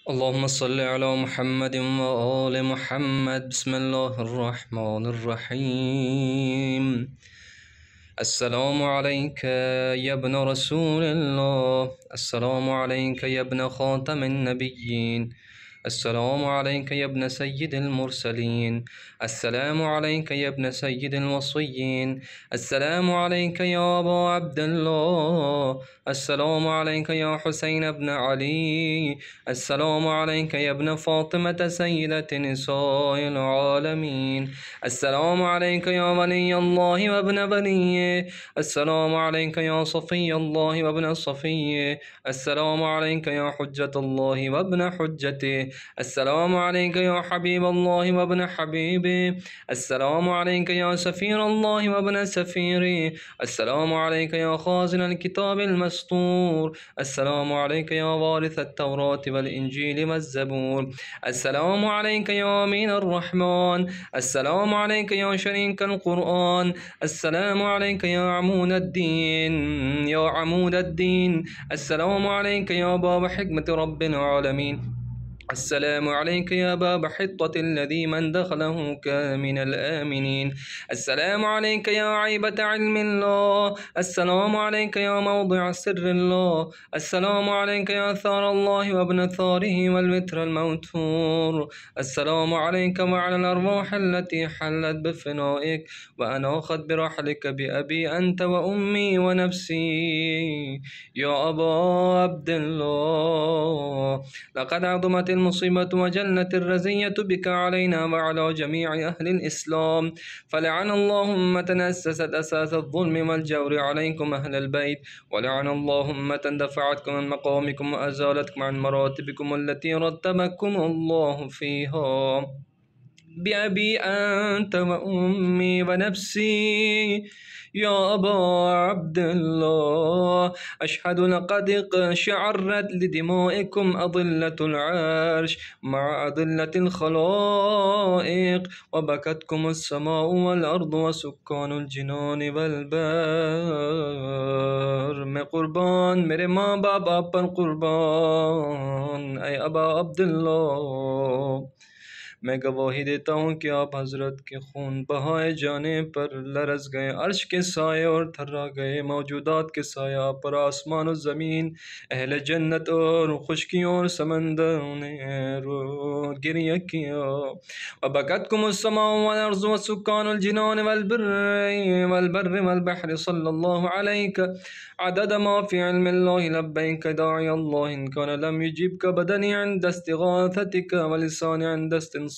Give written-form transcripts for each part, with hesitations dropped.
اللهم صل على محمد وآل محمد. بسم الله الرحمن الرحيم. السلام عليك يا ابن رسول الله، السلام عليك يا ابن خاتم النبيين، السلام عليك يا ابن سيد المرسلين، السلام عليك يا ابن سيد الوصيين، السلام عليك يا أبا عبد الله، السلام عليك يا حسين بن علي، السلام عليك يا ابن فاطمة سيدة نساء العالمين، السلام عليك يا ولي الله وابن وليه، السلام عليك يا صفي الله وابن صفيه، السلام عليك يا حجة الله وابن حجته، السلام عليك يا حبيب الله وابن حبيبه، السلام عليك يا سفير الله وابن سفيره، السلام عليك يا خازن الكتاب المسطور، السلام عليك يا وارث التوراة والإنجيل والزبور، السلام عليك يا أمين الرحمن، السلام عليك يا شريك القرآن، السلام عليك يا عمود الدين، يا عمود الدين، السلام عليك يا باب حكمة رب العالمين، السلام عليك يا باب حطة الذي من دخله كان من الآمنين، السلام عليك يا عيبة علم الله، السلام عليك يا موضع سر الله، السلام عليك يا ثار الله وابن ثاره والوتر الموتور، السلام عليك وعلى الأرواح التي حلت بفنائك وأناخت برحلك بأبي أنت وأمي ونفسي يا أبا عبد الله. لقد عظمت المصيبة وجلت الرزية بك علينا وعلى جميع أهل الإسلام، فلعن اللهم تنسست أساس الظلم والجور عليكم أهل البيت، ولعن اللهم تندفعتكم عن مقامكم وأزالتكم عن مراتبكم التي رتبكم الله فيها بأبي أنت وأمي ونفسي يا أبا عبد الله. أشهد لقد قشعرت لدمائكم أضلة العرش مع أضلة الخلائق، وبكتكم السماء والأرض وسكان الجنان والبر. میں قربان میرے ماں باپ آپ پر قربان اے ابا عبداللہ. میں گواہی دیتا ہوں کہ آپ حضرت کے خون بہائے جانے پر لرز گئے عرش کے سائے اور تھرا گئے موجودات کے سایہ آپ پر آسمان و زمین، اہل جنت اور خشکیوں اور سمندروں نے گریہ کیا. وبکتکم السماء والارض وسکان الجنان والبر والبحر صلی اللہ علیک عدد ما في علم الله. لبيك داعي الله إن كان لم يجبك بدني عند استغاثتك ولساني عند استنصارك،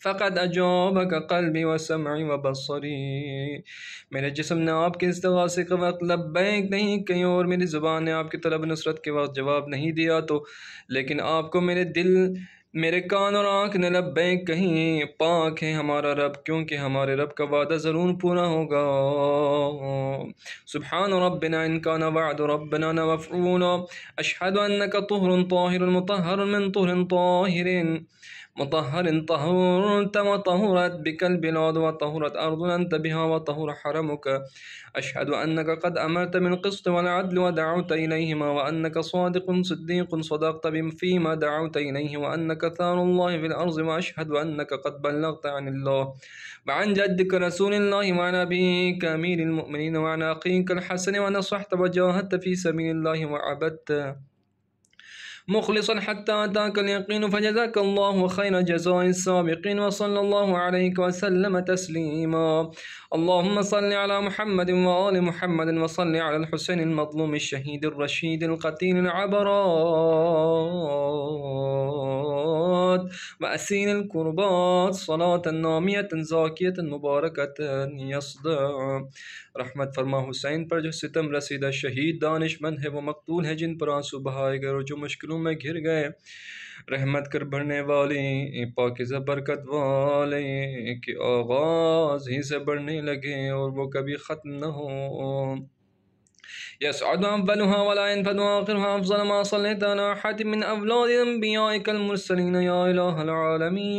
فقد أجابك قلبي وسمعي وبصري. میرے جسم نے آپ کے استغاثے کے وقت لبیک نہیں کہی اور میری زبان نے آپ کی طلب نصرت کے وقت جواب نہیں دیا تو، لیکن آپ کو میرے دل، میرے کان اور آنکھ نے لبیک کہیں. پاک ہے ہمارا رب، کیونکہ ہمارے رب کا وعدہ ضرور پورا ہوگا. سبحان ربنا إن كان وعد ربنا لمفعولا. أشهد أنك طهر طاهر مطهر من طهر طاهر مطهر، طهرت وطهرت بك البلاد وطهرت أرض أنت بها وطهر حرمك. أشهد أنك قد أمرت بالقسط والعدل ودعوت إليهما، وأنك صادق صديق صدقت فيما دعوت إليه، وأنك ثار الله في الأرض. وأشهد أنك قد بلغت عن الله وعن جدك رسول الله وعن أبيك أمير المؤمنين وعن أخيك الحسن، ونصحت وجاهدت في سبيل الله وعبدت مخلصا حتى أتاك اليقين، فجزاك الله خير جزاء السابقين. وصلى الله عليك وسلم تسليما. اللهم صل على محمد وآل محمد، وصل على الحسين المظلوم الشهيد الرشيد القتيل العبرات وأسيل الكربات صلاة نامية زاكية مباركة يصدع. رحمت فرما حسین پر جو ستم رسیدہ شہید دانشمند ہے، وہ مقتول ہے جن پر آنسو بہائے گئے اور جو مشکلوں میں گھر گئے. رحمت کر بڑھنے والے پاکیزہ برکت والے کہ آغاز ہی سے بڑھنے لگے اور وہ کبھی ختم نہ ہو. يسعد أولها ولا ينفد آخرها. أفضل ما صليت على أحد من أولاد أنبيائك المرسلين يا إله العالمين.